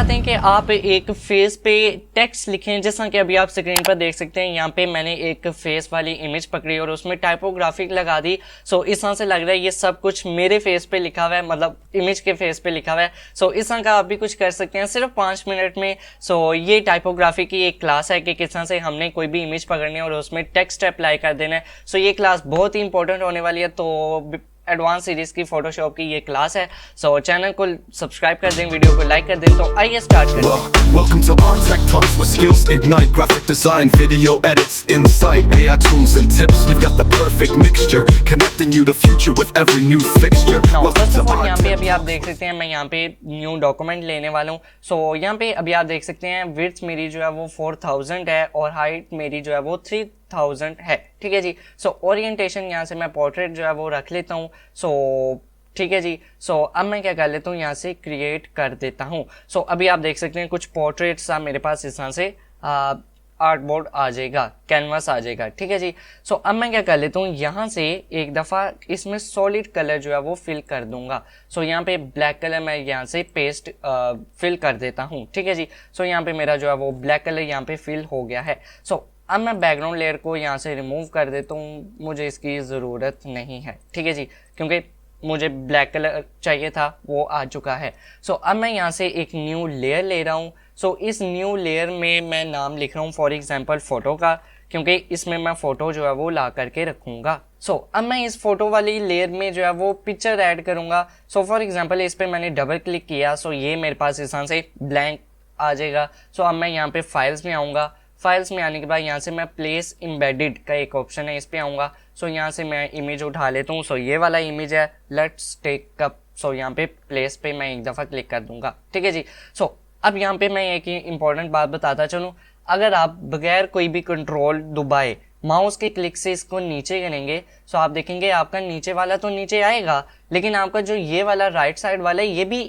चाहते हैं कि आप एक फेस पे टेक्स्ट लिखें, जैसा कि अभी आप स्क्रीन पर देख सकते हैं। यहाँ पे मैंने एक फेस वाली इमेज पकड़ी और उसमें टाइपोग्राफिक लगा दी। सो इस तरह से लग रहा है ये सब कुछ मेरे फेस पे लिखा हुआ है, मतलब इमेज के फेस पे लिखा हुआ है। सो इस तरह का आप भी कुछ कर सकते हैं सिर्फ 5 मिनट में। सो ये टाइपोग्राफी की एक क्लास है कि किस तरह से हमने कोई भी इमेज पकड़नी है और उसमें टेक्स्ट अप्लाई कर देना है। सो ये क्लास बहुत ही इंपॉर्टेंट होने वाली है। तो एडवांस सीरीज की फोटोशॉप की ये क्लास है। सो चैनल को सब्सक्राइब कर दें, वीडियो को लाइक कर दें। तो आइए स्टार्ट करें। Welcome to Artech Talks with skills ignite graphic design, video edits, insight, AI tools and tips. We've got the perfect mixture, connecting you to future with every new fixture. First of all यहाँ पे अभी आप देख सकते हैं मैं यहाँ पे न्यू डॉक्यूमेंट लेने वाला हूँ। सो यहाँ पे अभी आप देख सकते हैं विड्थ मेरी जो है वो 4000 है और हाइट मेरी जो है वो 3000 है। ठीक है जी। सो ओरिएंटेशन यहाँ से मैं पोर्ट्रेट जो है वो रख लेता हूँ। सो ठीक है जी। सो अब मैं क्या कर लेता हूँ, यहाँ से क्रिएट कर देता हूँ। सो अभी आप देख सकते हैं कुछ पोर्ट्रेट्स मेरे पास इस तरह से आर्ट बोर्ड आ जाएगा, कैनवास आ जाएगा। ठीक है जी। सो अब मैं क्या कर लेता हूँ, यहाँ से एक दफ़ा इसमें सॉलिड कलर जो है वो फिल कर दूंगा। सो यहाँ पे ब्लैक कलर मैं यहाँ से पेस्ट फिल कर देता हूँ। ठीक है जी। सो यहाँ पे मेरा जो है वो ब्लैक कलर यहाँ पे फिल हो गया है। सो अब मैं बैकग्राउंड लेयर को यहाँ से रिमूव कर देता हूँ, मुझे इसकी ज़रूरत नहीं है। ठीक है जी, क्योंकि मुझे ब्लैक कलर चाहिए था वो आ चुका है। सो अब मैं यहाँ से एक न्यू लेयर ले रहा हूँ। सो इस न्यू लेयर में मैं नाम लिख रहा हूँ फॉर एग्जांपल फ़ोटो का, क्योंकि इसमें मैं फ़ोटो जो है वो ला करके रखूँगा। सो अब मैं इस फोटो वाली लेयर में जो है वो पिक्चर ऐड करूँगा। सो फॉर एग्जांपल इस पर मैंने डबल क्लिक किया, सो ये मेरे पास इस तरह से ब्लैंक आ जाएगा। सो अब मैं यहाँ पे फाइल्स में आऊँगा। फाइल्स में आने के बाद यहाँ से मैं प्लेस एम्बेडेड का एक ऑप्शन है, इस पे आऊँगा। सो यहाँ से मैं इमेज उठा लेता हूँ। सो ये वाला इमेज है, लेट्स टेक कप। सो यहाँ पे प्लेस पे मैं एक दफ़ा क्लिक कर दूंगा। ठीक है जी। सो अब यहाँ पे मैं एक इंपॉर्टेंट बात बताता चलूँ, अगर आप बगैर कोई भी कंट्रोल दबाए माउस के क्लिक से इसको नीचे करेंगे, सो आप देखेंगे आपका नीचे वाला तो नीचे आएगा, लेकिन आपका जो ये वाला राइट साइड वाला है ये भी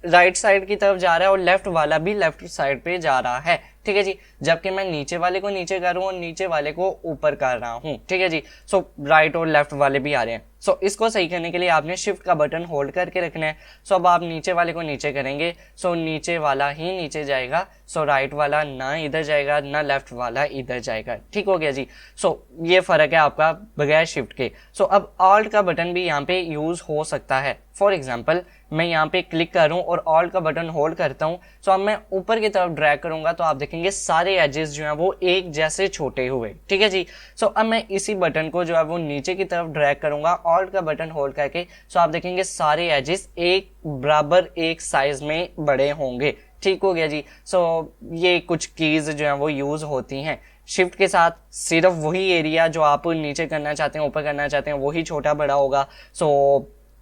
राइट साइड की तरफ जा रहा है और लेफ्ट वाला भी लेफ्ट साइड पे जा रहा है। ठीक है जी। जबकि मैं नीचे वाले को नीचे कर रहा हूँ और नीचे वाले को ऊपर कर रहा हूँ। ठीक है जी। सो राइट और लेफ्ट वाले भी आ रहे हैं। सो इसको सही करने के लिए आपने शिफ्ट का बटन होल्ड करके रखना है। सो अब आप नीचे वाले को नीचे करेंगे, सो नीचे वाला ही नीचे जाएगा। सो राइट वाला ना इधर जाएगा ना लेफ्ट वाला इधर जाएगा। ठीक हो गया जी। सो ये फ़र्क है आपका बगैर शिफ्ट के। सो अब ऑल्ट का बटन भी यहाँ पे यूज़ हो सकता है। फॉर एग्जाम्पल मैं यहाँ पे क्लिक कर रहा हूँ और ऑल्ट का बटन होल्ड करता हूँ। सो अब मैं ऊपर की तरफ ड्रैग करूंगा तो आप देखेंगे सारे एजेस जो हैं वो एक जैसे छोटे हुए। ठीक है जी। सो अब मैं इसी बटन को जो है वो नीचे की तरफ ड्रैग करूंगा ऑल्ट का बटन होल्ड करके। सो आप देखेंगे सारे एजेस एक बराबर एक साइज में बड़े होंगे। ठीक हो गया जी। सो ये कुछ कीज जो हैं वो यूज होती हैं। शिफ्ट के साथ सिर्फ वही एरिया जो आप नीचे करना चाहते हैं ऊपर करना चाहते हैं वही छोटा बड़ा होगा। सो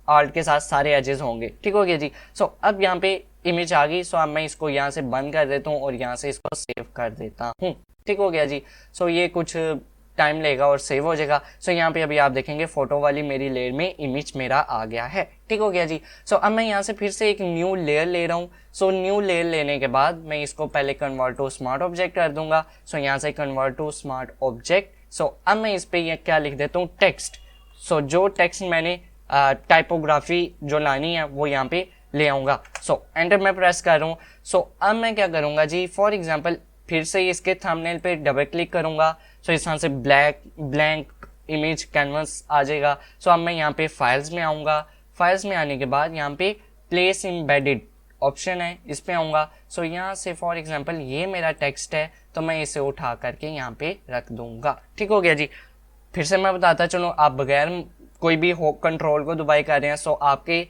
ऑल्ट के साथ सारे एजेस होंगे। ठीक हो गया जी। सो अब यहाँ पे इमेज आ गई। सो अब मैं इसको यहाँ से बंद कर देता हूँ और यहाँ से इसको सेव कर देता हूँ। ठीक हो गया जी। सो ये कुछ टाइम लेगा और सेव हो जाएगा। सो यहाँ पे अभी आप देखेंगे फोटो वाली मेरी लेयर में इमेज मेरा आ गया है। ठीक हो गया जी। सो अब मैं यहाँ से फिर से एक न्यू लेयर ले रहा हूँ। सो न्यू लेयर लेने के बाद मैं इसको पहले कन्वर्ट टू स्मार्ट ऑब्जेक्ट कर दूंगा। सो यहाँ से कन्वर्ट टू स्मार्ट ऑब्जेक्ट। सो अब मैं इस पर यह क्या लिख देता हूँ, टेक्स्ट। सो जो टेक्स्ट मैंने टाइपोग्राफी जो लानी है वो यहाँ पे ले आऊँगा। सो एंटर मैं प्रेस कर रहा हूँ। सो अब मैं क्या करूँगा जी, फॉर एग्जांपल फिर से इसके थंबनेल पे डबल क्लिक करूँगा। सो इस तरह से ब्लैंक इमेज कैनवस आ जाएगा। सो अब मैं यहाँ पे फाइल्स में आऊँगा। फाइल्स में आने के बाद यहाँ पे प्लेस एम्बेडेड ऑप्शन है, इस पे आऊँगा। सो यहाँ से फॉर एग्जांपल ये मेरा टेक्स्ट है तो मैं इसे उठा करके यहाँ पे रख दूँगा। ठीक हो गया जी। फिर से मैं बताता चलूँ, आप बगैर कोई भी हो कंट्रोल को दबाई कर रहे हैं। सो आपके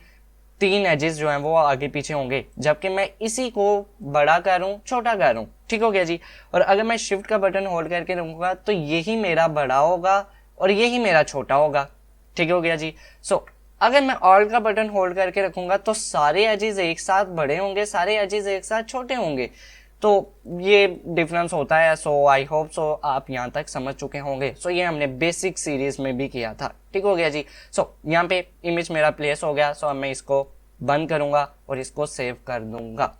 3 एजेस जो हैं वो आगे पीछे होंगे, जबकि मैं इसी को बड़ा करूं छोटा करूं। ठीक हो गया जी। और अगर मैं शिफ्ट का बटन होल्ड करके रहूंगा तो यही मेरा बड़ा होगा और यही मेरा छोटा होगा। ठीक हो गया जी। सो अगर मैं ऑल्ट का बटन होल्ड करके रखूंगा तो सारे एजेस एक साथ बड़े होंगे, सारे एजेस एक साथ छोटे होंगे। तो ये डिफरेंस होता है। सो आई होप सो आप यहाँ तक समझ चुके होंगे। सो ये हमने बेसिक सीरीज में भी किया था। ठीक हो गया जी। सो यहाँ पे इमेज मेरा प्लेस हो गया। सो अब मैं इसको बंद करूंगा और इसको सेव कर दूंगा।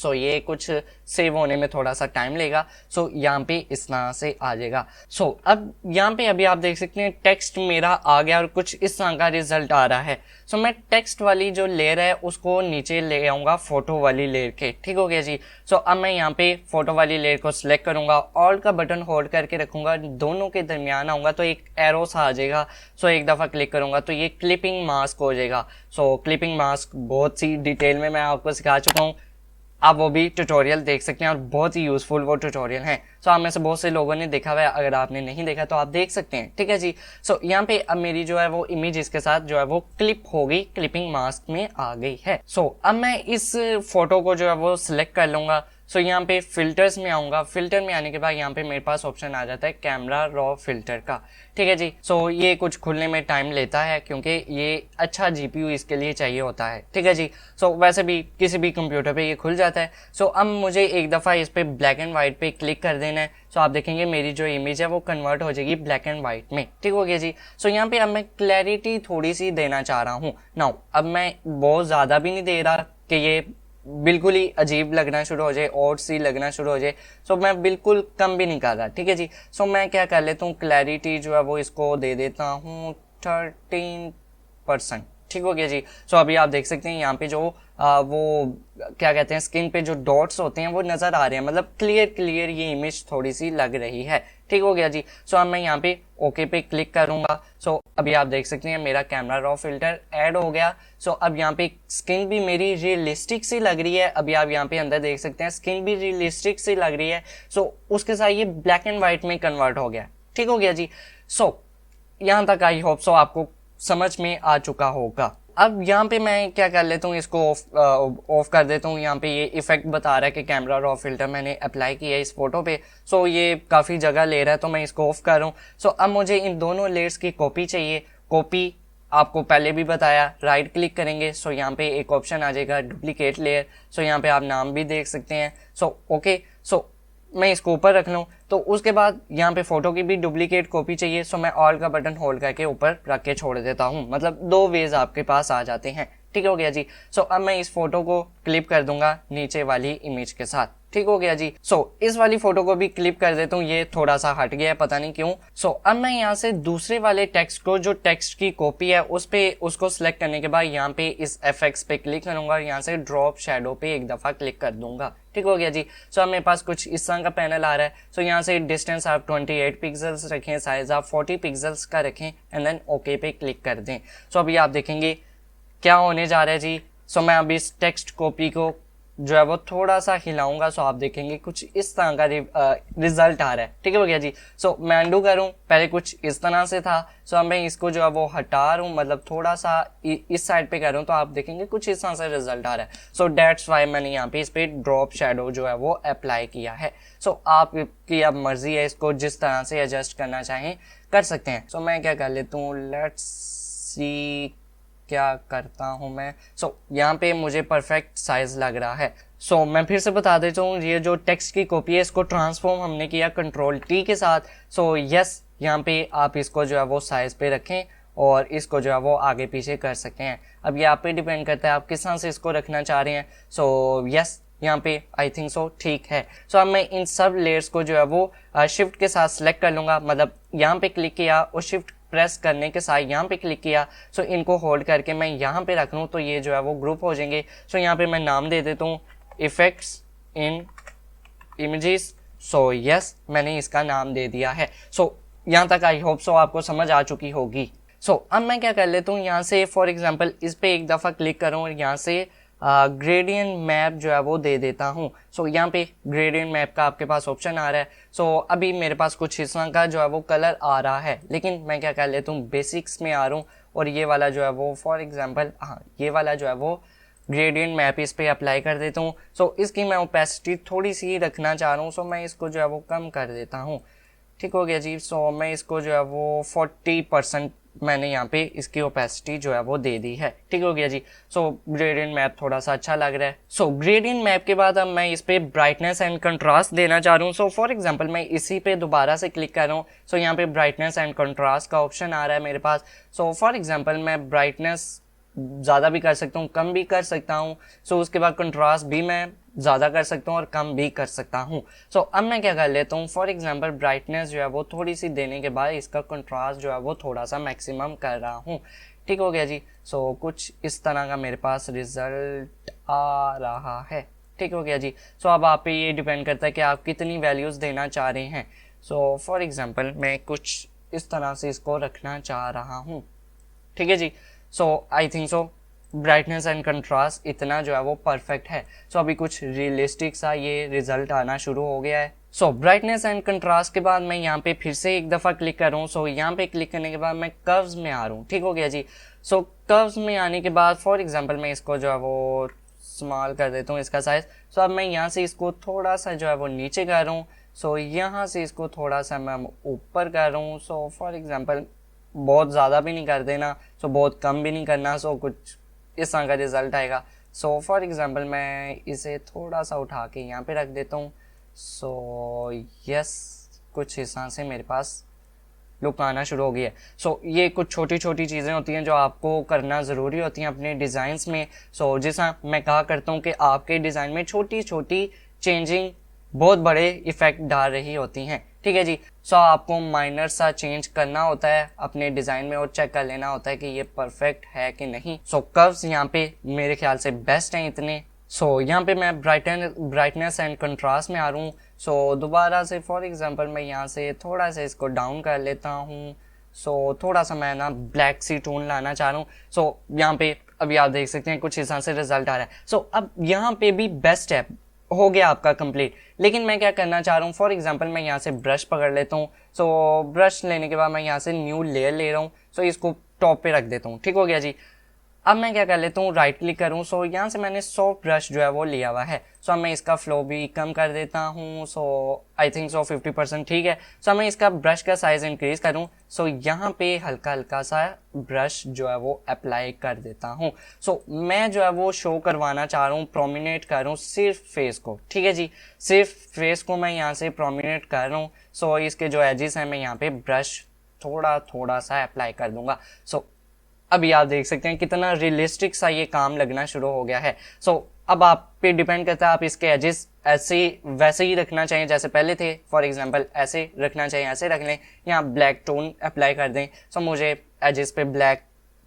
सो ये कुछ सेव होने में थोड़ा सा टाइम लेगा। सो यहाँ पे इस तरह से आ जाएगा। सो अब यहाँ पे अभी आप देख सकते हैं टेक्स्ट मेरा आ गया और कुछ इस तरह का रिजल्ट आ रहा है। सो मैं टेक्स्ट वाली जो लेयर है उसको नीचे ले आऊँगा फोटो वाली लेयर के, ठीक हो गया जी। सो अब मैं यहाँ पे फोटो वाली लेयर को सिलेक्ट करूँगा, ऑल्ट का बटन होल्ड करके रखूँगा, दोनों के दरमियान आऊँगा तो एक एरो सा आ जाएगा। सो एक दफ़ा क्लिक करूँगा तो ये क्लिपिंग मास्क हो जाएगा। सो क्लिपिंग मास्क बहुत सी डिटेल में मैं आपको सिखा चुका हूँ, आप वो भी ट्यूटोरियल देख सकते हैं और बहुत ही यूज़फुल वो ट्यूटोरियल हैं। सो आप में से बहुत से लोगों ने देखा हुआ है, अगर आपने नहीं देखा तो आप देख सकते हैं, ठीक है जी। सो यहाँ पे अब मेरी जो है वो इमेज इसके साथ जो है वो क्लिप हो गई, क्लिपिंग मास्क में आ गई है। सो अब मैं इस फोटो को जो है वो सिलेक्ट कर लूँगा। सो यहाँ पे फिल्टर्स में आऊँगा, फिल्टर में आने के बाद यहाँ पे मेरे पास ऑप्शन आ जाता है कैमरा रॉ फिल्टर का, ठीक है जी। सो ये कुछ खुलने में टाइम लेता है क्योंकि ये अच्छा जीपीयू इसके लिए चाहिए होता है, ठीक है जी। सो वैसे भी किसी भी कंप्यूटर पे ये खुल जाता है। सो अब मुझे एक दफ़ा इस पे ब्लैक एंड वाइट पे क्लिक कर देना है। सो आप देखेंगे मेरी जो इमेज है वो कन्वर्ट हो जाएगी ब्लैक एंड वाइट में, ठीक हो गया जी। सो यहाँ पे अब मैं क्लैरिटी थोड़ी सी देना चाह रहा हूँ। नाउ अब मैं बहुत ज़्यादा भी नहीं दे रहा कि ये बिल्कुल ही अजीब लगना शुरू हो जाए, और सी लगना शुरू हो जाए। सो मैं बिल्कुल कम भी नहीं कर रहा, ठीक है जी। सो मैं क्या कर लेता हूँ, क्लैरिटी जो है वो इसको दे देता हूँ 13%, ठीक हो गया जी। सो अभी आप देख सकते हैं यहाँ पे जो वो क्या कहते हैं स्क्रीन पे जो डॉट्स होते हैं वो नज़र आ रहे हैं, मतलब क्लियर ये इमेज थोड़ी सी लग रही है, ठीक हो गया जी। सो अब मैं यहाँ पे ओके पे क्लिक करूँगा। सो अभी आप देख सकते हैं मेरा कैमरा रॉ फिल्टर ऐड हो गया। सो अब यहाँ पे स्किन भी मेरी रियलिस्टिक सी लग रही है। अभी आप यहाँ पे अंदर देख सकते हैं स्किन भी रियलिस्टिक सी लग रही है। सो उसके साथ ये ब्लैक एंड वाइट में कन्वर्ट हो गया, ठीक हो गया जी। सो यहाँ तक आई होप सो आपको समझ में आ चुका होगा। अब यहाँ पे मैं क्या कर लेता हूँ, इसको ऑफ कर देता हूँ। यहाँ पे ये इफेक्ट बता रहा है कि कैमरा रॉ फिल्टर मैंने अप्लाई किया है इस फोटो पे। सो ये काफ़ी जगह ले रहा है तो मैं इसको ऑफ कर रहा हूँ। सो अब मुझे इन दोनों लेयर्स की कॉपी चाहिए। कॉपी आपको पहले भी बताया, राइट क्लिक करेंगे। सो यहाँ पे एक ऑप्शन आ जाएगा डुप्लीकेट लेयर। सो यहाँ पे आप नाम भी देख सकते हैं। सो ओके, सो मैं इसको ऊपर रख लूँ तो उसके बाद यहाँ पे फोटो की भी डुप्लीकेट कॉपी चाहिए। सो मैं ऑल का बटन होल्ड करके ऊपर रख के छोड़ देता हूँ, मतलब दो वेज आपके पास आ जाते हैं, ठीक हो गया जी। सो अब मैं इस फोटो को क्लिप कर दूंगा नीचे वाली इमेज के साथ, ठीक हो गया जी। सो इस वाली फोटो को भी क्लिप कर देता हूँ, ये थोड़ा सा हट गया है पता नहीं क्यों। सो अब मैं यहाँ से दूसरे वाले टेक्स्ट को, जो टेक्स्ट की कॉपी है उस पे उसको सिलेक्ट करने के बाद यहाँ पे इस एफएक्स पे क्लिक करूंगा और यहाँ से ड्रॉप शैडो पे एक दफा क्लिक कर दूंगा, ठीक हो गया जी। सो अब मेरे पास कुछ इस तरह का पैनल आ रहा है। सो यहाँ से डिस्टेंस आप 28 पिक्सल्स रखें, साइज आप 40 पिक्सल्स का रखें एंड देन ओके पे क्लिक कर दें। सो अभी आप देखेंगे क्या होने जा रहा है जी। सो मैं अभी इस टेक्स्ट कॉपी को जो है वो थोड़ा सा हिलाऊंगा। सो आप देखेंगे कुछ इस तरह का रिजल्ट आ रहा है, ठीक हो गया जी। सो मैं अंडू करूँ, पहले कुछ इस तरह से था। सो अब मैं इसको जो है वो हटा रहा हूँ, मतलब थोड़ा सा इस साइड पे कर रहा हूँ तो आप देखेंगे कुछ इस तरह से रिजल्ट आ रहा है। सो डेट्स वाई मैंने यहाँ पे इस पे ड्रॉप शेडो जो है वो अप्लाई किया है। सो आपकी अब मर्जी है, इसको जिस तरह से एडजस्ट करना चाहें कर सकते हैं। सो मैं क्या कर लेता हूँ, लेट्स सी क्या करता हूँ मैं। सो यहाँ पे मुझे परफेक्ट साइज लग रहा है। सो मैं फिर से बता देता हूँ, ये जो टेक्स्ट की कॉपी है इसको ट्रांसफॉर्म हमने किया कंट्रोल टी के साथ। सो यस, यहाँ पे आप इसको जो है वो साइज पे रखें और इसको जो है वो आगे पीछे कर सकते हैं। अब ये आप पे डिपेंड करता है आप किस तरह से इसको रखना चाह रहे हैं। सो यस, यहाँ पे आई थिंक सो ठीक है। सो अब मैं इन सब लेयर्स को जो है वो शिफ्ट के साथ सिलेक्ट कर लूँगा, मतलब यहाँ पे क्लिक किया और शिफ्ट प्रेस करने के साथ यहाँ पे क्लिक किया। सो इनको होल्ड करके मैं यहाँ पे रख लूँ तो ये जो है वो ग्रुप हो जाएंगे। सो यहाँ पे मैं नाम दे देता हूँ इफेक्ट्स इन इमेजेस। सो यस, मैंने इसका नाम दे दिया है। सो यहाँ तक आई होप सो आपको समझ आ चुकी होगी। सो अब मैं क्या कर लेता हूँ, यहाँ से फॉर एग्जांपल इस पे एक दफ़ा क्लिक करूँ और यहाँ से ग्रेडियंट मैप जो है वो दे देता हूँ। सो यहाँ पे ग्रेडियंट मैप का आपके पास ऑप्शन आ रहा है। सो अभी मेरे पास कुछ इस तरह का जो है वो कलर आ रहा है, लेकिन मैं क्या कर लेता हूँ, बेसिक्स में आ रहा हूँ और ये वाला जो है वो फॉर एग्जांपल ये वाला जो है वो ग्रेडियंट मैप इस पे अप्लाई कर देता हूँ। सो इसकी मैं ओपेसिटी थोड़ी सी रखना चाह रहा हूँ। सो मैं इसको जो है वो कम कर देता हूँ, ठीक हो गया जी। सो मैं इसको जो है वो 40% मैंने यहाँ पे इसकी ओपेसिटी जो है वो दे दी है, ठीक हो गया जी। सो ग्रेडियंट मैप थोड़ा सा अच्छा लग रहा है। सो ग्रेडियंट मैप के बाद अब मैं इस पे ब्राइटनेस एंड कंट्रास्ट देना चाह रहा हूँ। सो फॉर एग्जांपल मैं इसी पे दोबारा से क्लिक कर रहा हूँ। सो यहाँ पे ब्राइटनेस एंड कंट्रास्ट का ऑप्शन आ रहा है मेरे पास। सो फॉर एग्जांपल मैं ब्राइटनेस ज़्यादा भी कर सकता हूँ, कम भी कर सकता हूँ। सो उसके बाद कंट्रास्ट भी मैं ज़्यादा कर सकता हूँ और कम भी कर सकता हूँ। सो अब मैं क्या कर लेता हूँ, फॉर एग्जांपल ब्राइटनेस जो है वो थोड़ी सी देने के बाद इसका कंट्रास्ट जो है वो थोड़ा सा मैक्सिमम कर रहा हूँ। ठीक हो गया जी। सो कुछ इस तरह का मेरे पास रिजल्ट आ रहा है। ठीक हो गया जी। सो अब आप पे ये डिपेंड करता है कि आप कितनी वैल्यूज़ देना चाह रहे हैं। सो फॉर एग्जांपल मैं कुछ इस तरह से इसको रखना चाह रहा हूँ। ठीक है जी। So I think so brightness and contrast इतना जो है वो परफेक्ट है। सो अभी कुछ रियलिस्टिक सा ये रिजल्ट आना शुरू हो गया है। सो ब्राइटनेस एंड कंट्रास्ट के बाद मैं यहाँ पे फिर से एक दफ़ा क्लिक कर रहा हूँ। सो यहाँ पे क्लिक करने के बाद मैं कर्व्स में आ रहा हूँ। ठीक हो गया जी। सो कर्व्स में आने के बाद फॉर एग्जांपल मैं इसको जो है वो स्मॉल कर देता हूँ इसका साइज। सो अब मैं यहाँ से इसको थोड़ा सा जो है वो नीचे कर रहा हूँ। सो यहाँ से इसको थोड़ा सा मैं ऊपर कर रहा हूँ। सो फॉर एग्जांपल बहुत ज़्यादा भी नहीं कर देना, सो बहुत कम भी नहीं करना। सो कुछ इस तरह का रिजल्ट आएगा। सो फॉर एग्जांपल मैं इसे थोड़ा सा उठा के यहाँ पे रख देता हूँ। सो यस, कुछ इस तरह से मेरे पास लुक आना शुरू हो गई है। सो ये कुछ छोटी छोटी चीज़ें होती हैं जो आपको करना ज़रूरी होती हैं अपने डिज़ाइंस में। सो जैसा मैं कहा करता हूँ कि आपके डिज़ाइन में छोटी छोटी चेंजिंग बहुत बड़े इफ़ेक्ट डाल रही होती हैं। ठीक है जी। सो आपको माइनर सा चेंज करना होता है अपने डिज़ाइन में और चेक कर लेना होता है कि ये परफेक्ट है कि नहीं। सो कर्व्स यहाँ पे मेरे ख्याल से बेस्ट हैं इतने। सो यहाँ पे मैं ब्राइटनेस एंड कंट्रास्ट में आ रहा हूँ। सो दोबारा से फॉर एग्जांपल मैं यहाँ से थोड़ा सा इसको डाउन कर लेता हूँ। सो थोड़ा सा मैं ना ब्लैक सी टोन लाना चाह रहा हूँ। सो यहाँ पे अभी आप देख सकते हैं कुछ इस तरह से रिजल्ट आ रहा है। सो अब यहाँ पे भी बेस्ट है, हो गया आपका कंप्लीट। लेकिन मैं क्या करना चाह रहा हूँ, फॉर एग्जांपल मैं यहाँ से ब्रश पकड़ लेता हूँ। सो ब्रश लेने के बाद मैं यहाँ से न्यू लेयर ले रहा हूँ। सो इसको टॉप पे रख देता हूँ। ठीक हो गया जी। अब मैं क्या कर लेता हूँ, राइट क्लिक करूँ। सो यहाँ से मैंने सॉफ्ट ब्रश जो है वो लिया हुआ है। सो अब मैं इसका फ्लो भी कम कर देता हूँ। सो आई थिंक सो 50% ठीक है। सो मैं इसका ब्रश का साइज इंक्रीज करूँ। सो यहाँ पे हल्का हल्का सा ब्रश जो है वो अप्लाई कर देता हूँ। सो मैं जो है वो शो करवाना चाह रहा हूँ, प्रोमिनेट कर रहा हूँ सिर्फ फेस को। ठीक है जी, सिर्फ फेस को मैं यहाँ से प्रोमिनेट कर रहा हूँ। सो इसके जो एजेस हैं मैं यहाँ पे ब्रश थोड़ा थोड़ा सा अप्लाई कर दूंगा। सो अभी आप देख सकते हैं कितना रियलिस्टिक सा ये काम लगना शुरू हो गया है। सो अब आप पे डिपेंड करता है, आप इसके एजेस ऐसे वैसे ही रखना चाहिए जैसे पहले थे। फॉर एग्जांपल ऐसे रखना चाहिए, ऐसे रख लें, यहाँ ब्लैक टोन अप्लाई कर दें। सो मुझे एजेस पे ब्लैक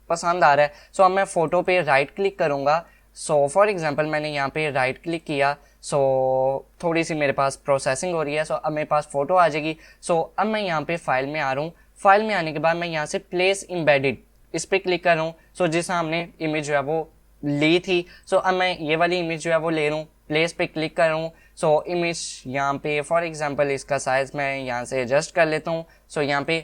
पसंद आ रहा है। सो अब मैं फ़ोटो पे राइट क्लिक करूँगा। सो फॉर एग्जांपल मैंने यहाँ पे राइट क्लिक किया। सो थोड़ी सी मेरे पास प्रोसेसिंग हो रही है। सो अब मेरे पास फ़ोटो आ जाएगी। सो अब मैं यहाँ पे फाइल में आ रहा हूँ। फाइल में आने के बाद मैं यहाँ से प्लेस एम्बेडेड इस पर क्लिक कर रहा हूँ। सो जिस हमने इमेज जो है वो ली थी, सो अब मैं ये वाली इमेज जो है वो ले रहा हूँ, प्लेस पे क्लिक कर रहा हूँ। सो इमेज यहाँ पे फॉर एग्जांपल इसका साइज मैं यहाँ से एडजस्ट कर लेता हूँ। सो यहाँ पे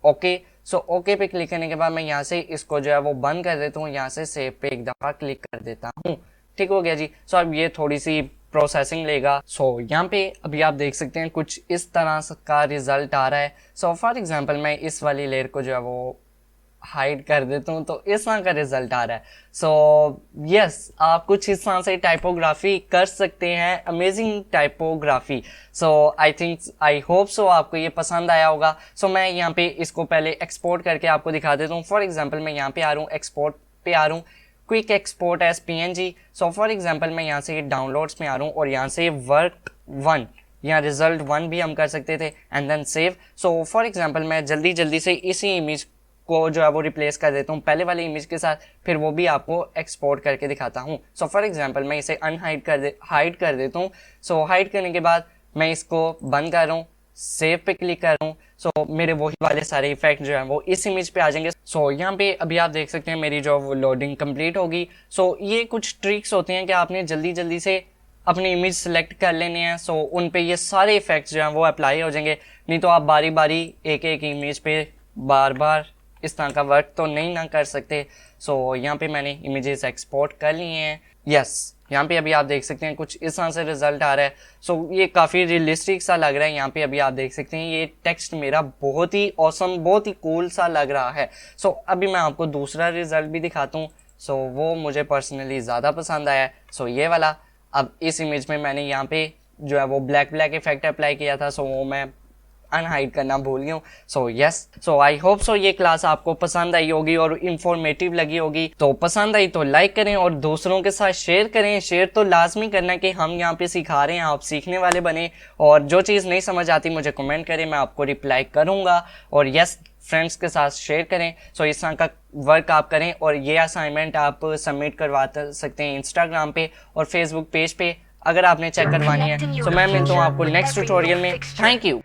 ओके। सो ओके पे क्लिक करने के बाद मैं यहाँ से इसको जो है वो बंद कर देता हूँ, यहाँ से सेव पे एक दफ़ा क्लिक कर देता हूँ। ठीक हो गया जी। सो अब ये थोड़ी सी प्रोसेसिंग लेगा। सो यहाँ पे अभी आप देख सकते हैं कुछ इस तरह का रिजल्ट आ रहा है। सो फॉर एग्जांपल मैं इस वाली लेयर को जो है वो हाइड कर देता हूँ तो इस तरह का रिजल्ट आ रहा है। सो यस, आप कुछ इस तरह से टाइपोग्राफी कर सकते हैं, amazing typography. So I hope so आपको ये पसंद आया होगा। सो मैं यहाँ पे इसको पहले एक्सपोर्ट करके आपको दिखा देता हूँ। फॉर एग्जांपल मैं यहाँ पे आ रहा हूँ, एक्सपोर्ट पे आ रहा हूँ, quick export as PNG। So for example मैं यहाँ से डाउनलोड्स में आ रहा हूँ और यहाँ से वर्क 1 या रिजल्ट 1 भी हम कर सकते थे and then save. So for example मैं जल्दी से इसी इमेज को जो है वो रिप्लेस कर देता हूँ पहले वाली इमेज के साथ, फिर वो भी आपको एक्सपोर्ट करके दिखाता हूँ। सो फॉर एग्जांपल मैं इसे हाइड कर देता हूँ। सो हाइड करने के बाद मैं इसको बंद कर रहा हूँ, सेव पे क्लिक कर रहा हूँ। सो मेरे वही वाले सारे इफेक्ट जो हैं वो इस इमेज पे आ जाएंगे। सो यहाँ पे अभी आप देख सकते हैं मेरी जो लोडिंग कंप्लीट होगी। सो ये कुछ ट्रिक्स होती हैं कि आपने जल्दी से अपनी इमेज सेलेक्ट कर लेने हैं। सो उन पे ये सारे इफेक्ट्स जो हैं वो अप्लाई हो जाएंगे, नहीं तो आप बारी बारी एक इमेज पे बार इस तरह का वर्क तो नहीं ना कर सकते। सो यहाँ पे मैंने इमेजेस एक्सपोर्ट कर लिए हैं। यस, यहाँ पे अभी आप देख सकते हैं कुछ इस तरह से रिजल्ट आ रहा है। सो ये काफ़ी रियलिस्टिक सा लग रहा है। यहाँ पे अभी आप देख सकते हैं ये टेक्स्ट मेरा बहुत ही ऑसम, बहुत ही कूल सा लग रहा है। सो अभी मैं आपको दूसरा रिजल्ट भी दिखाता हूँ। सो वो मुझे पर्सनली ज़्यादा पसंद आया है। सो ये वाला, अब इस इमेज में मैंने यहाँ पे जो है वो ब्लैक इफेक्ट अप्लाई किया था। सो वो मैं अनहाइड करना भूल गया हूँ। So yes, so I hope so ये क्लास आपको पसंद आई होगी और इंफॉर्मेटिव लगी होगी। तो पसंद आई तो लाइक करें और दूसरों के साथ शेयर करें। शेयर तो लाजमी करना कि हम यहाँ पे सिखा रहे हैं, आप सीखने वाले बने। और जो चीज़ नहीं समझ आती मुझे कमेंट करें, मैं आपको रिप्लाई करूँगा। और यस, फ्रेंड्स के साथ शेयर करें। सो इस तरह का वर्क आप करें और ये असाइनमेंट आप सबमिट करवा सकते हैं इंस्टाग्राम पे और फेसबुक पेज पे अगर आपने चेक करवानी है। सो मैं मिलता हूँ आपको नेक्स्ट ट्यूटोरियल में। Thank you.